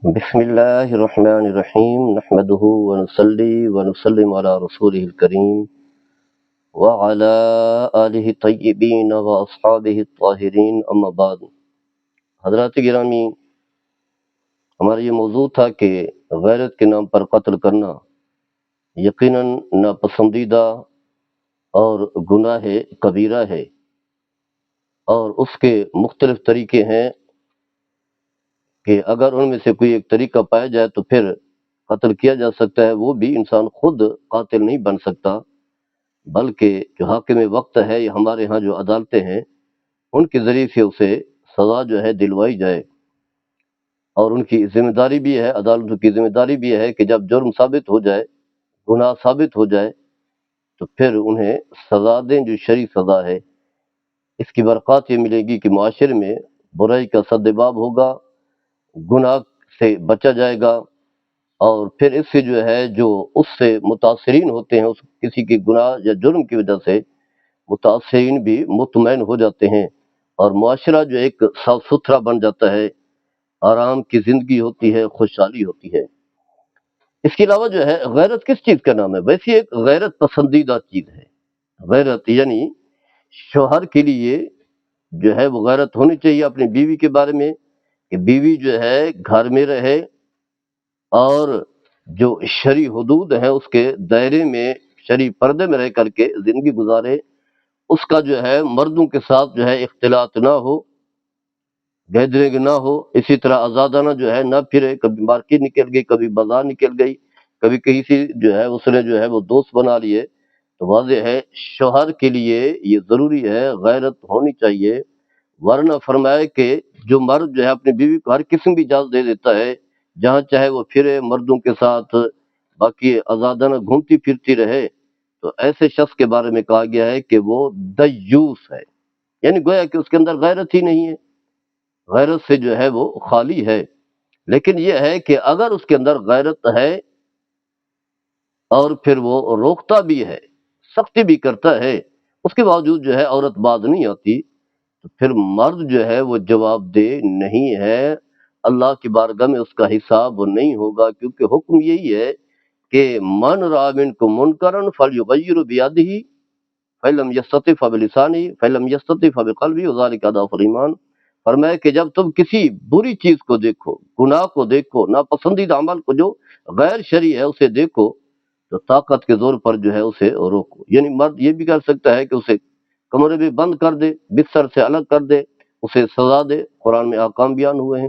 بسم اللہ الرحمن الرحیم نحمده ونصلی ونسلم علی رسولہ الکریم وعلی آلہ الطیبین واصحابہ الطاہرین اما بعد۔ حضرات گرامی، ہمارا یہ موضوع تھا کہ غیرت کے نام پر قتل کرنا یقیناً ناپسندیدہ اور گناہ کبیرہ ہے، اور اس کے مختلف طریقے ہیں کہ اگر ان میں سے کوئی ایک طریقہ پایا جائے تو پھر قتل کیا جا سکتا ہے۔ وہ بھی انسان خود قاتل نہیں بن سکتا، بلکہ جو حاکم وقت ہے یا ہمارے ہاں جو عدالتیں ہیں ان کے ذریعے سے اسے سزا جو ہے دلوائی جائے۔ اور ان کی ذمہ داری بھی ہے، عدالتوں کی ذمہ داری بھی ہے کہ جب جرم ثابت ہو جائے، گناہ ثابت ہو جائے، تو پھر انہیں سزا دیں جو شرعی سزا ہے۔ اس کی برکات یہ ملے گی کہ معاشرے میں برائی کا سدباب ہوگا، گناہ سے بچا جائے گا، اور پھر اس سے جو ہے جو اس سے متاثرین ہوتے ہیں، اس کسی کے گناہ یا جرم کی وجہ سے متاثرین بھی مطمئن ہو جاتے ہیں، اور معاشرہ جو ایک صاف ستھرا بن جاتا ہے، آرام کی زندگی ہوتی ہے، خوشحالی ہوتی ہے۔ اس کے علاوہ جو ہے غیرت کس چیز کا نام ہے؟ ویسے ایک غیرت پسندیدہ چیز ہے۔ غیرت یعنی شوہر کے لیے جو ہے وہ غیرت ہونی چاہیے اپنی بیوی کے بارے میں، کہ بیوی جو ہے گھر میں رہے اور جو شرعی حدود ہیں اس کے دائرے میں، شرعی پردے میں رہ کر کے زندگی گزارے، اس کا جو ہے مردوں کے ساتھ جو ہے اختلاط نہ ہو، گیدرنگ نہ ہو، اسی طرح آزادانہ جو ہے نہ پھرے، کبھی مارکیٹ نکل گئی، کبھی بازار نکل گئی، کبھی کہیں سے جو ہے اس نے جو ہے وہ دوست بنا لیے۔ تو واضح ہے شوہر کے لیے یہ ضروری ہے، غیرت ہونی چاہیے، ورنہ فرمائے کہ جو مرد جو ہے اپنی بیوی کو ہر قسم کی اجازت دے دیتا ہے، جہاں چاہے وہ پھرے مردوں کے ساتھ، باقی آزادانہ گھومتی پھرتی رہے، تو ایسے شخص کے بارے میں کہا گیا ہے کہ وہ دیوس ہے، یعنی گویا کہ اس کے اندر غیرت ہی نہیں ہے، غیرت سے جو ہے وہ خالی ہے۔ لیکن یہ ہے کہ اگر اس کے اندر غیرت ہے اور پھر وہ روکتا بھی ہے، سختی بھی کرتا ہے، اس کے باوجود جو ہے عورت باز نہیں آتی، تو پھر مرد جو ہے وہ جواب دہ نہیں ہے، اللہ کی بارگاہ میں اس کا حساب نہیں ہوگا، کیونکہ حکم یہی ہے کہ من رأى منکم منکرا فلیغیرہ بیدہ فإن لم یستطع فبلسانہ فإن لم یستطع فبقلبہ وذلک اضعف الایمان۔ فرمایا کہ جب تم کسی بری چیز کو دیکھو، گناہ کو دیکھو، ناپسندیدہ عمل کو جو غیر شرعی ہے اسے دیکھو، تو طاقت کے زور پر جو ہے اسے روکو۔ یعنی مرد یہ بھی کر سکتا ہے کہ اسے کمرے میں بند کر دے، بستر سے الگ کر دے، اسے سزا دے، قرآن میں احکام بیان ہوئے ہیں،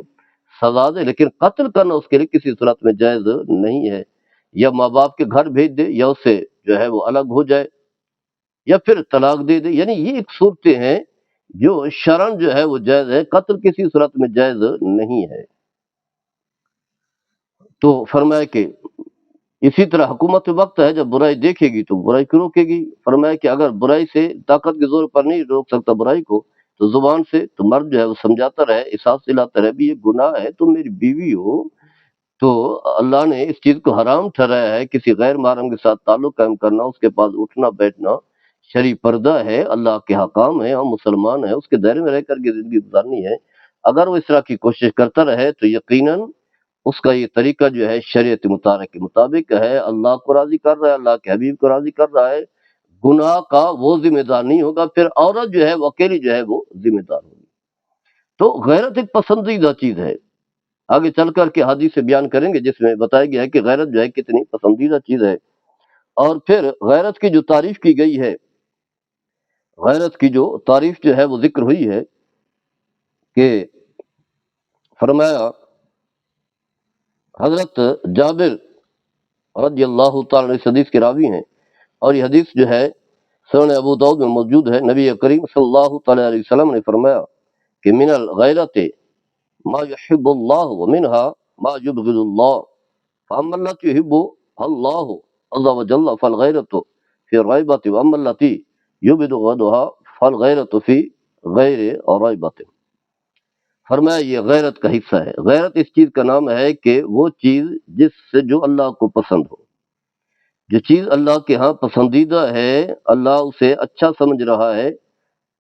سزا دے، لیکن قتل کرنا اس کے لیے کسی صورت میں جائز نہیں ہے۔ یا ماں باپ کے گھر بھیج دے، یا اس سے جو ہے وہ الگ ہو جائے، یا پھر طلاق دے دے، یعنی یہ ایک صورتیں ہیں جو شرعاً جو ہے وہ جائز ہے، قتل کسی صورت میں جائز نہیں ہے۔ تو فرمایا کہ اسی طرح حکومت وقت ہے، جب برائی دیکھے گی تو برائی کو روکے گی۔ فرمایا کہ اگر برائی سے طاقت کے زور پر نہیں روک سکتا برائی کو، تو زبان سے تو مرد جو ہے وہ سمجھاتا رہے، احساس دلاتا رہے بھی یہ گناہ ہے، تم میری بیوی ہو، تو اللہ نے اس چیز کو حرام ٹھہرایا ہے، کسی غیر محرم کے ساتھ تعلق قائم کرنا، اس کے پاس اٹھنا بیٹھنا شرعی پردہ ہے، اللہ کے حکام ہیں، ہم مسلمان ہیں، اس کے دائرے میں رہ کر کے زندگی گزارنی ہے۔ اگر وہ اس طرح کی کوشش کرتا رہے تو یقیناً اس کا یہ طریقہ جو ہے شریعت مطالعہ کے مطابق ہے، اللہ کو راضی کر رہا ہے، اللہ کے حبیب کو راضی کر رہا ہے، گناہ کا وہ ذمہ دار نہیں ہوگا، پھر عورت جو ہے وہ اکیلی جو ہے وہ ذمہ دار ہوگی۔ تو غیرت ایک پسندیدہ چیز ہے، آگے چل کر کے حدیث سے بیان کریں گے جس میں بتایا گیا ہے کہ غیرت جو ہے کتنی پسندیدہ چیز ہے۔ اور پھر غیرت کی جو تعریف کی گئی ہے، غیرت کی جو تعریف جو ہے وہ ذکر ہوئی ہے کہ فرمایا، حضرت جابر رضی اللہ تعالیٰ عنہ اس حدیث کے راوی ہیں، اور یہ حدیث جو ہے سنن ابو داؤد میں موجود ہے۔ نبی کریم صلی اللہ تعالیٰ علیہ وسلم نے فرمایا کہ من الغیرت ما يحب اللہ ومنها ما يبغض اللہ، فاما التي يحبها اللہ عز وجل فالغیرت فی الرغبۃ، واما التي يبغضها فالغیرت فی غیر رغبۃ۔ فرمایا یہ غیرت کا حصہ ہے۔ غیرت اس چیز کا نام ہے کہ وہ چیز جس سے جو اللہ کو پسند ہو، جو چیز اللہ کے ہاں پسندیدہ ہے، اللہ اسے اچھا سمجھ رہا ہے،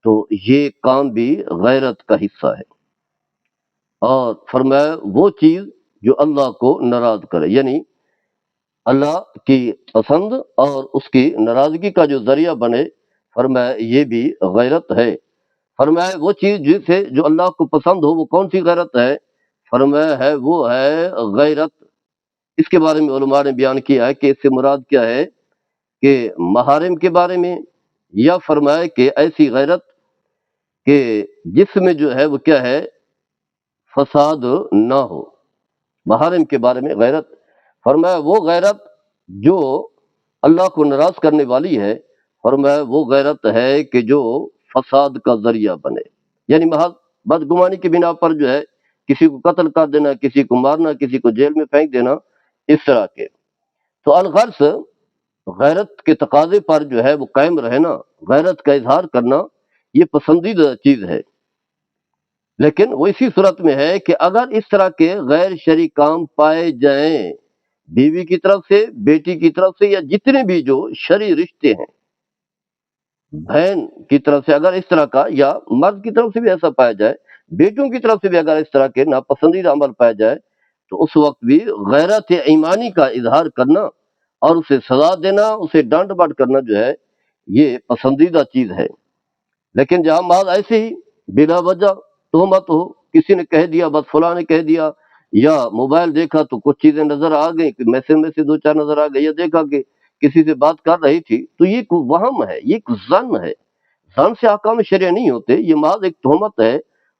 تو یہ کام بھی غیرت کا حصہ ہے۔ اور فرمایا وہ چیز جو اللہ کو ناراض کرے، یعنی اللہ کی پسند اور اس کی ناراضگی کا جو ذریعہ بنے، فرمایا یہ بھی غیرت ہے۔ فرمایا وہ چیز جسے جو اللہ کو پسند ہو وہ کون سی غیرت ہے؟ فرمایا ہے وہ ہے غیرت۔ اس کے بارے میں علماء نے بیان کیا ہے کہ اس سے مراد کیا ہے، کہ محارم کے بارے میں، یا فرمایا کہ ایسی غیرت کہ جس میں جو ہے وہ کیا ہے، فساد نہ ہو۔ محارم کے بارے میں غیرت، فرمایا وہ غیرت جو اللہ کو ناراض کرنے والی ہے، فرمایا وہ غیرت ہے کہ جو فساد کا ذریعہ بنے، یعنی محض بدگمانی کی بنا پر جو ہے کسی کو قتل کر دینا، کسی کو مارنا، کسی کو جیل میں پھینک دینا، اس طرح کے۔ تو الغرض غیرت کے تقاضے پر جو ہے وہ قائم رہنا، غیرت کا اظہار کرنا، یہ پسندیدہ چیز ہے، لیکن وہ اسی صورت میں ہے کہ اگر اس طرح کے غیر شرعی کام پائے جائیں، بیوی کی طرف سے، بیٹی کی طرف سے، یا جتنے بھی جو شرعی رشتے ہیں، بہن کی طرف سے اگر اس طرح کا، یا مرد کی طرف سے بھی ایسا پایا جائے، بیٹوں کی طرف سے بھی اگر اس طرح کے ناپسندیدہ عمل پایا جائے، تو اس وقت بھی غیرت ایمانی کا اظہار کرنا اور اسے سزا دینا، اسے ڈانٹ ڈپٹ کرنا جو ہے یہ پسندیدہ چیز ہے۔ لیکن جہاں محض ایسے ہی بلا وجہ تہمت ہو، کسی نے کہہ دیا، بس فلاں نے کہہ دیا، یا موبائل دیکھا تو کچھ چیزیں نظر آ گئیں، میسج میں سے دو چار نظر آ گئی، یا دیکھا کہ کسی سے بات کر رہی تھی، تو یہ کوئی وہم ہے، یہ ایک ظن ہے۔ ظن سے احکام شرعیہ نہیں ہوتے، یہ محض ایک تہمت ہے،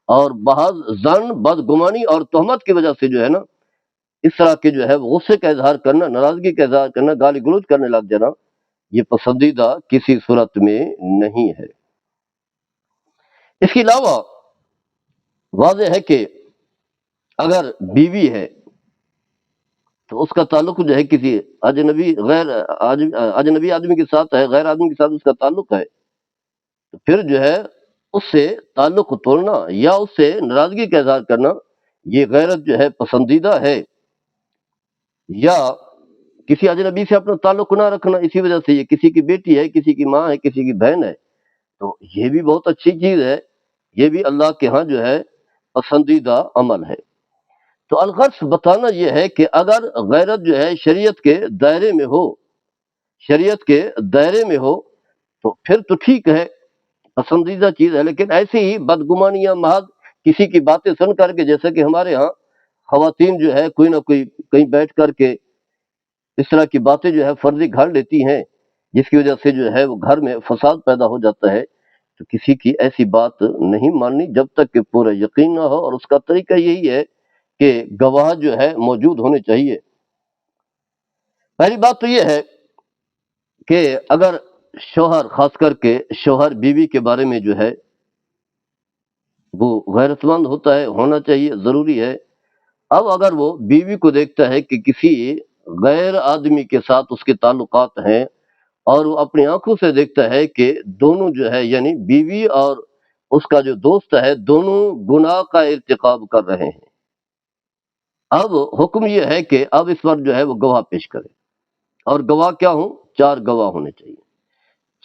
اور محض ظن، بدگمانی اور تہمت کی وجہ سے جو ہے نا، اس طرح کے جو ہے غصے کا اظہار کرنا، ناراضگی کا اظہار کرنا، گالی گلوچ کرنے لگ جانا، یہ پسندیدہ کسی صورت میں نہیں ہے۔ اس کے علاوہ واضح ہے کہ اگر بیوی ہے تو اس کا تعلق جو ہے کسی اجنبی آدمی کے ساتھ ہے، غیر آدمی کے ساتھ اس کا تعلق ہے، تو پھر جو ہے اس سے تعلق توڑنا یا اس سے ناراضگی کا اظہار کرنا، یہ غیرت جو ہے پسندیدہ ہے۔ یا کسی اجنبی سے اپنا تعلق نہ رکھنا، اسی وجہ سے یہ کسی کی بیٹی ہے، کسی کی ماں ہے، کسی کی بہن ہے، تو یہ بھی بہت اچھی چیز ہے، یہ بھی اللہ کے ہاں جو ہے پسندیدہ عمل ہے۔ تو الغرض بتانا یہ ہے کہ اگر غیرت جو ہے شریعت کے دائرے میں ہو، شریعت کے دائرے میں ہو، تو پھر تو ٹھیک ہے، پسندیدہ چیز ہے۔ لیکن ایسے ہی بدگمانیاں محض کسی کی باتیں سن کر کے، جیسا کہ ہمارے ہاں خواتین جو ہے کوئی نہ کوئی کہیں بیٹھ کر کے اس طرح کی باتیں جو ہے فرضی گھڑ لیتی ہیں، جس کی وجہ سے جو ہے وہ گھر میں فساد پیدا ہو جاتا ہے، تو کسی کی ایسی بات نہیں ماننی جب تک کہ پورا یقین نہ ہو، اور اس کا طریقہ یہی ہے کہ گواہ جو ہے موجود ہونے چاہیے۔ پہلی بات تو یہ ہے کہ اگر شوہر، خاص کر کے شوہر بیوی کے بارے میں جو ہے وہ غیرت مند ہوتا ہے، ہونا چاہیے، ضروری ہے۔ اب اگر وہ بیوی کو دیکھتا ہے کہ کسی غیر آدمی کے ساتھ اس کے تعلقات ہیں، اور وہ اپنی آنکھوں سے دیکھتا ہے کہ دونوں جو ہے، یعنی بیوی اور اس کا جو دوست ہے، دونوں گناہ کا ارتکاب کر رہے ہیں، اب حکم یہ ہے کہ اب اس پر جو ہے وہ گواہ پیش کرے، اور گواہ کیا ہوں؟ 4 گواہ ہونے چاہیے۔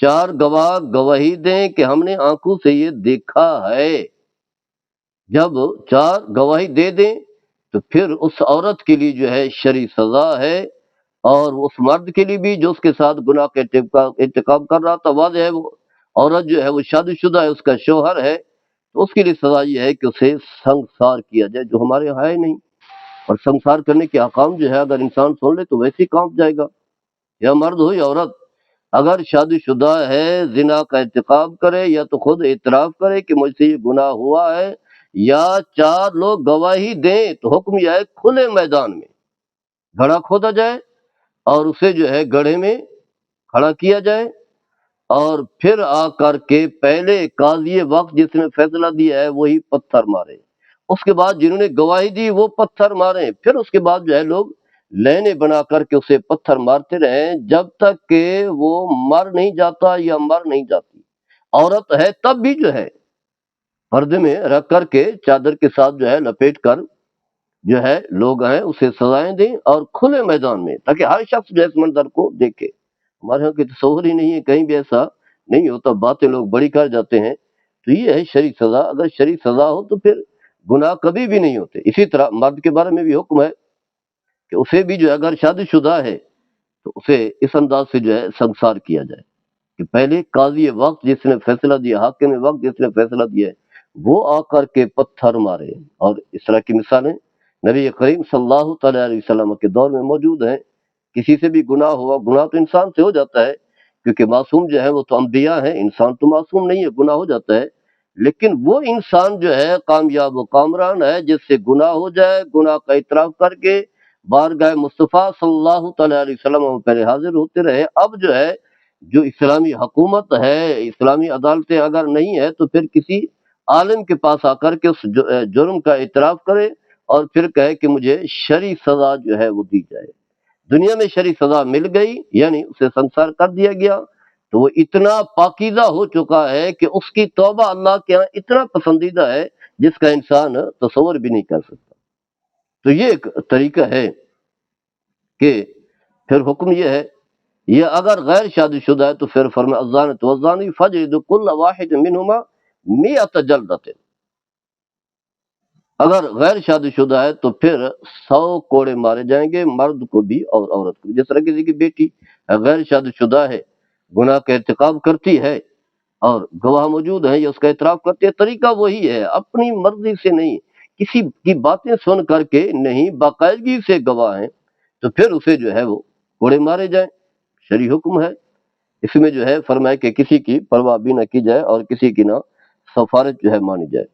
4 گواہ گواہی دیں کہ ہم نے آنکھوں سے یہ دیکھا ہے۔ جب 4 گواہی دے دیں تو پھر اس عورت کے لیے جو ہے شرعی سزا ہے، اور اس مرد کے لیے بھی جو اس کے ساتھ گناہ کا ارتکاب کر رہا تھا۔ واضح ہے وہ عورت جو ہے وہ شادی شدہ ہے، اس کا شوہر ہے، تو اس کے لیے سزا یہ ہے کہ اسے سنگسار کیا جائے، جو ہمارے یہاں ہے نہیں۔ اور سنگسار کرنے کے احکام جو ہے اگر انسان سن لے تو ویسے ہی کانپ جائے گا، یا مرد ہو یا عورت، اگر شادی شدہ ہے، زنا کا ارتکاب کرے، یا تو خود اعتراف کرے کہ مجھ سے یہ گناہ ہوا ہے، یا 4 لوگ گواہی دیں، تو حکم یہ ہے کھلے میدان میں گڑھا کھودا جائے، اور اسے جو ہے گڑھے میں کھڑا کیا جائے، اور پھر آ کر کے پہلے قاضی وقت جس نے فیصلہ دیا ہے وہی پتھر مارے، اس کے بعد جنہوں نے گواہی دی وہ پتھر ماریں، پھر اس کے بعد جو ہے لوگ لینے بنا کر کے اسے پتھر مارتے رہیں جب تک کہ وہ مر نہیں جاتا یا مر نہیں جاتی۔ عورت ہے تب بھی جو ہے پردے میں رکھ کر کے، چادر کے ساتھ جو ہے لپیٹ کر جو ہے لوگ ہیں اسے سزائیں دیں، اور کھلے میدان میں، تاکہ ہر شخص جو ہے اس منظر کو دیکھے۔ ہمارے یہاں کی تصور ہی نہیں ہے، کہیں بھی ایسا نہیں ہوتا، باتیں لوگ بڑی کر جاتے ہیں۔ تو یہ ہے شرعی سزا، اگر شرعی سزا ہو تو پھر گناہ کبھی بھی نہیں ہوتے۔ اسی طرح مرد کے بارے میں بھی حکم ہے کہ اسے بھی جو ہے اگر شادی شدہ ہے تو اسے اس انداز سے جو ہے سنسار کیا جائے کہ پہلے قاضی وقت جس نے فیصلہ دیا، حاکم وقت جس نے فیصلہ دیا ہے، وہ آ کر کے پتھر مارے۔ اور اس طرح کی مثالیں نبی کریم صلی اللہ تعالیٰ علیہ وسلم کے دور میں موجود ہیں۔ کسی سے بھی گناہ ہوا، گناہ تو انسان سے ہو جاتا ہے، کیونکہ معصوم جو ہے وہ تو انبیاء ہیں، انسان تو معصوم نہیں ہے، گناہ ہو جاتا ہے، لیکن وہ انسان جو ہے کامیاب و کامران ہے جس سے گناہ ہو جائے، گناہ کا اعتراف کر کے بارگاہ مصطفیٰ صلی اللہ تعالیٰ علیہ وسلم میں پہلے حاضر ہوتے رہے۔ اب جو ہے جو اسلامی حکومت ہے، اسلامی عدالتیں اگر نہیں ہے تو پھر کسی عالم کے پاس آ کر کے اس جرم کا اعتراف کرے اور پھر کہے کہ مجھے شرعی سزا جو ہے وہ دی جائے۔ دنیا میں شرعی سزا مل گئی، یعنی اسے سنسار کر دیا گیا، تو وہ اتنا پاکیزہ ہو چکا ہے کہ اس کی توبہ اللہ کے ہاں اتنا پسندیدہ ہے جس کا انسان تصور بھی نہیں کر سکتا۔ تو یہ ایک طریقہ ہے کہ پھر حکم یہ ہے، یہ اگر غیر شادی شدہ ہے تو پھر فرمایا الزانۃ والزانی فجلدوا کل واحد منہما 100 جلدۃ، اگر غیر شادی شدہ ہے تو پھر 100 کوڑے مارے جائیں گے، مرد کو بھی اور عورت کو بھی۔ جس طرح کسی کی بیٹی غیر شادی شدہ ہے، گناہ کا ارتکاب کرتی ہے اور گواہ موجود ہیں، یہ اس کا اعتراف کرتی ہے، طریقہ وہی ہے، اپنی مرضی سے نہیں، کسی کی باتیں سن کر کے نہیں، باقاعدگی سے گواہ ہیں، تو پھر اسے جو ہے وہ کوڑے مارے جائیں۔ شرعی حکم ہے، اس میں جو ہے فرمایا کہ کسی کی پرواہ بھی نہ کی جائے اور کسی کی نہ سفارش جو ہے مانی جائے۔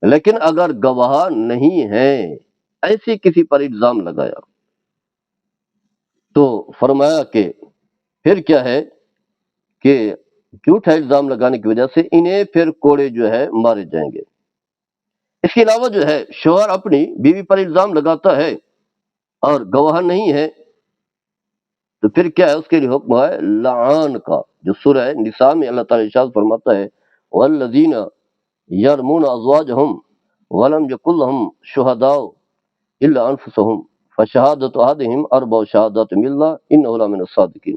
لیکن اگر گواہ نہیں ہیں، ایسے کسی پر الزام لگایا تو فرمایا کہ پھر کیا ہے کہ جھوٹا الزام لگانے کی وجہ سے انہیں پھر کوڑے جو ہے مارے جائیں گے۔ اس کے علاوہ جو ہے شوہر اپنی بیوی پر الزام لگاتا ہے اور گواہ نہیں ہے تو پھر کیا ہے، اس کے لیے حکم ہے لعان کا، جو سورہ نساء میں اللہ تعالیٰ ارشاد فرماتا ہے والذین یرمون ازواجہم ولم یکن لہم شہداء الا انفسہم فشہادۃ احدہم اربع شہادات باللہ انہ لمن الصادقین۔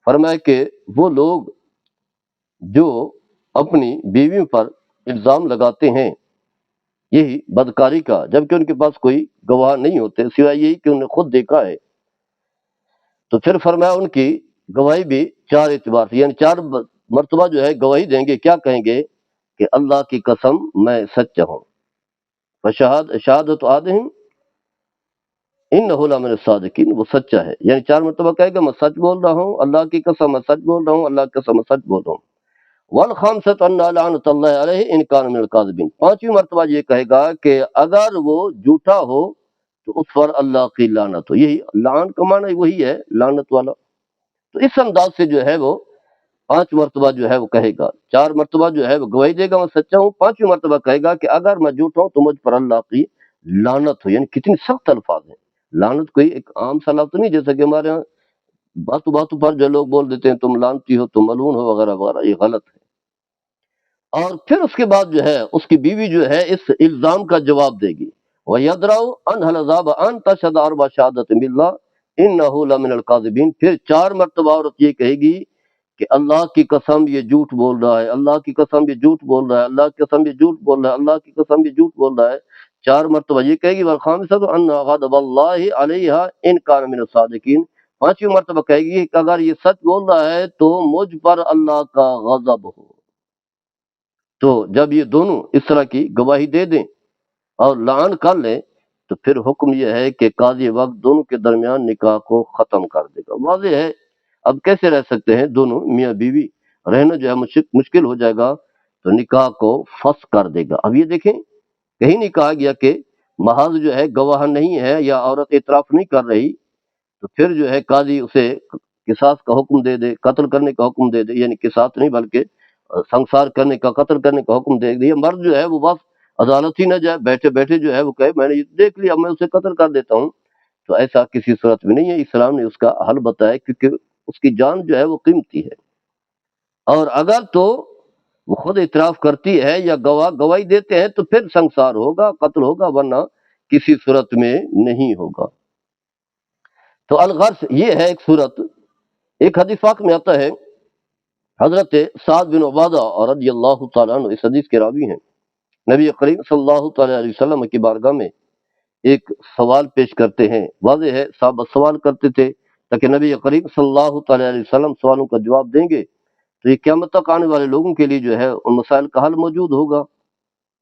فرمایا کہ وہ لوگ جو اپنی بیوی پر الزام لگاتے ہیں یہی بدکاری کا، جبکہ ان کے پاس کوئی گواہ نہیں ہوتے سوائے یہی کہ انہوں نے خود دیکھا ہے، تو پھر فرمایا ان کی گواہی بھی 4 اعتبار سے، یعنی 4 مرتبہ جو ہے گواہی دیں گے۔ کیا کہیں گے کہ اللہ کی قسم میں سچا ہوں، شہادت آدم انہ لمن الصادقین، وہ سچا ہے، یعنی 4 مرتبہ کہے گا میں سچ بول رہا ہوں، اللہ کی قسم میں سچ بول رہا ہوں، اللہ کی قسم میں سچ بول رہا ہوں۔ والخامسۃ ان لعنۃ اللہ علیہ ان کان من الکاذبین، 5ویں مرتبہ یہ کہے گا کہ اگر وہ جھوٹا ہو تو اس پر اللہ کی لعنت ہو۔ یہی لعن کا معنی وہی ہے، لعنت والا۔ تو اس انداز سے جو ہے وہ 5 مرتبہ جو ہے وہ کہے گا، 4 مرتبہ جو ہے وہ گواہی دے گا میں سچا ہوں، 5ویں مرتبہ کہے گا کہ اگر میں جھوٹا ہوں تو مجھ پر اللہ کی لعنت ہو۔ یعنی کتنی سخت الفاظ ہیں، لعنت کوئی ایک عام سا لفظ نہیں جیسا کہ ہمارے ہاں باتوں باتوں پر جو لوگ بول دیتے ہیں تم لعنتی ہو، تم ملعون ہو وغیرہ وغیرہ، یہ غلط ہے۔ اور پھر اس کے بعد جو ہے اس کی بیوی جو ہے اس الزام کا جواب دے گی، وَيَدْرَوْ أَنْهَا الْعَذَابَ أَنْ تَشْهَدَ أَرْبَعَ شَهَادَاتٍ بِاللَّهِ إِنَّهُ لَمِنَ الْكَاذِبِينَ۔ پھر 4 مرتبہ عورت یہ کہے گی کہ اللہ کی قسم یہ جھوٹ بول رہا ہے، اللہ کی قسم یہ جھوٹ بول رہا ہے، اللہ کی قسم یہ جھوٹ بول رہا ہے، اللہ کی قسم یہ جھوٹ بول رہا ہے۔ 4 مرتبہ یہ کہے گی، وَالْخَامِسَةُ أَنَّ غَضَبَ اللَّهِ عَلَيْهَا إِنْ كَانَ مِنَ الصَّادِقِينَ۔ 5ویں مرتبہ کہے گی کہ اگر یہ سچ بول رہا ہے تو مجھ پر اللہ کا غضب ہو۔ تو جب یہ دونوں اس طرح کی گواہی دے دیں اور لعن کر لیں تو پھر حکم یہ ہے کہ قاضی وقت دونوں کے درمیان نکاح کو ختم کر دے گا۔ واضح ہے اب کیسے رہ سکتے ہیں دونوں میاں بیوی، رہنا جو ہے مشکل ہو جائے گا، تو نکاح کو فسخ کر دے گا۔ اب یہ دیکھیں کہیں نہیں کہا گیا کہ محض جو ہے گواہ نہیں ہے یا عورت اعتراف نہیں کر رہی تو پھر جو ہے قاضی اسے قصاص کا حکم دے دے، قتل کرنے کا حکم دے دے، یعنی قصاص نہیں بلکہ سنسار کرنے کا، قتل کرنے کا حکم دے دیا۔ مرد جو ہے وہ بس عدالت ہی نہ جائے، بیٹھے بیٹھے جو ہے وہ کہے میں نے یہ دیکھ لیا میں اسے قتل کر دیتا ہوں، تو ایسا کسی صورت میں نہیں ہے۔ اسلام نے اس کا حل بتایا کیونکہ اس کی جان جو ہے وہ قیمتی ہے، اور اگر تو وہ خود اعتراف کرتی ہے یا گواہی دیتے ہیں تو پھر سنسار ہوگا، قتل ہوگا، ورنہ کسی صورت میں نہیں ہوگا۔ تو الغرض یہ ہے ایک صورت۔ ایک حدیث پاک میں آتا ہے، حضرت سعد بن عبادہ اور رضی اللہ تعالیٰ عنہ اس حدیث کے راوی ہیں، نبی کریم صلی اللہ تعالیٰ علیہ وسلم کی بارگاہ میں ایک سوال پیش کرتے ہیں. واضح ہے صحابہ سوال کرتے تھے تاکہ نبی کریم صلی اللہ تعالیٰ علیہ وسلم سوالوں کا جواب دیں گے تو یہ قیامت تک آنے والے لوگوں کے لیے جو ہے ان مسائل کا حل موجود ہوگا.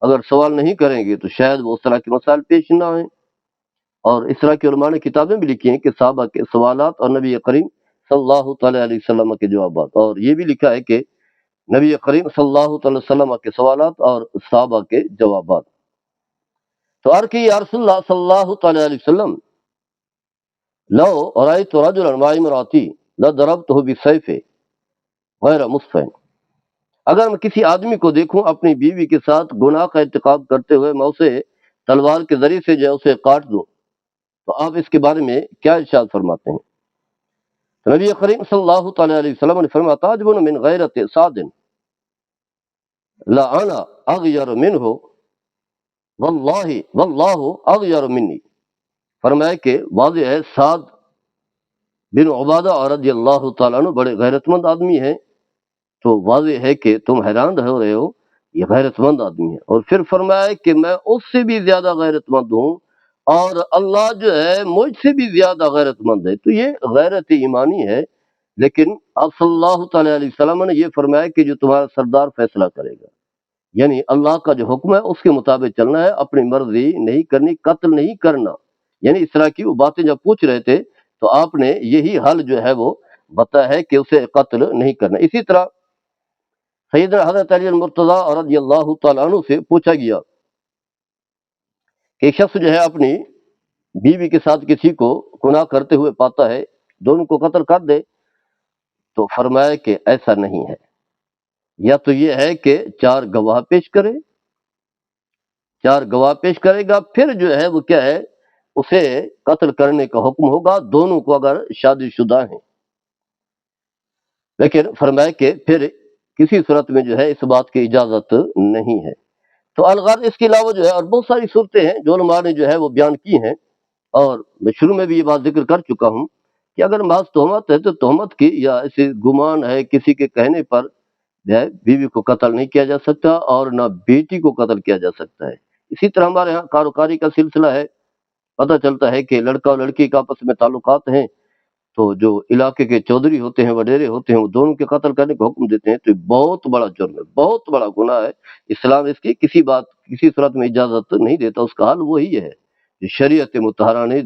اگر سوال نہیں کریں گے تو شاید وہ اس طرح کے مسائل پیش نہ آئیں. اور اس طرح کی علماء نے کتابیں بھی لکھی ہیں کہ صحابہ کے سوالات اور نبی کریم صلی اللہ تعالیٰ علیہ وسلم کے جوابات. اور یہ بھی لکھا ہے کہ نبی کریم صلی اللہ تعالی وسلم کے سوالات اور صحابہ کے جوابات. تو عرض یا رسول اللہ صلی اللہ تعالی علیہ وسلم لو رأيت رجلا مع امرأتي لضربته بالسيف غیر مصفین. اگر میں کسی آدمی کو دیکھوں اپنی بیوی کے ساتھ گناہ کا ارتکاب کرتے ہوئے میں اسے تلوار کے ذریعے سے جو اسے کاٹ دوں تو آپ اس کے بارے میں کیا ارشاد فرماتے ہیں؟ تو نبی کریم صلی اللہ تعالی علیہ وسلم نے فرمایا تعجبون من غیرت سعد لا انا اغیر منہ واللہ اغیر منی. فرمایا کہ واضح ہے سعد بن عبادہ رضی اللہ تعالیٰ عنہ بڑے غیرت مند آدمی ہیں. تو واضح ہے کہ تم حیران ہو رہے ہو یہ غیرت مند آدمی ہے. اور پھر فرمایا کہ میں اس سے بھی زیادہ غیرت مند ہوں اور اللہ جو ہے مجھ سے بھی زیادہ غیرت مند ہے. تو یہ غیرت ایمانی ہے. لیکن آپ صلی اللہ تعالیٰ علیہ وسلم نے یہ فرمایا کہ جو تمہارا سردار فیصلہ کرے گا یعنی اللہ کا جو حکم ہے اس کے مطابق چلنا ہے, اپنی مرضی نہیں کرنی, قتل نہیں کرنا. یعنی اس طرح کی وہ باتیں جب پوچھ رہے تھے تو آپ نے یہی حل جو ہے وہ بتایا ہے کہ اسے قتل نہیں کرنا. اسی طرح سیدنا حضرت علی المرتضیٰ رضی اللہ تعالیٰ عنہ سے پوچھا گیا کہ ایک شخص جو ہے اپنی بیوی کے ساتھ کسی کو گناہ کرتے ہوئے پاتا ہے, دونوں کو قتل کر دے. تو فرمایا کہ ایسا نہیں ہے, یا تو یہ ہے کہ 4 گواہ پیش کرے, 4 گواہ پیش کرے گا پھر جو ہے وہ کیا ہے اسے قتل کرنے کا حکم ہوگا, دونوں کو اگر شادی شدہ ہیں. لیکن فرمایا کہ پھر کسی صورت میں جو ہے اس بات کی اجازت نہیں ہے. تو الغرض اس کے علاوہ جو ہے اور بہت ساری صورتیں ہیں جو علماء نے جو ہے وہ بیان کی ہیں. اور میں شروع میں بھی یہ بات ذکر کر چکا ہوں کہ اگر محض تہمت ہے تو تہمت کی یا اسے گمان ہے کسی کے کہنے پر جو ہے بیوی کو قتل نہیں کیا جا سکتا اور نہ بیٹی کو قتل کیا جا سکتا ہے. اسی طرح ہمارے یہاں کاروکاری کا سلسلہ ہے, پتہ چلتا ہے کہ لڑکا اور لڑکی کا آپس میں تعلقات ہیں تو جو علاقے کے چودھری ہوتے ہیں وڈیرے ہوتے ہیں وہ دونوں کے قتل کرنے کا حکم دیتے ہیں. تو یہ بہت بڑا جرم ہے, بہت بڑا گناہ ہے. اسلام اس کی کسی صورت میں اجازت نہیں دیتا. اس کا حل وہی ہے جو شریعت مطہرہ نے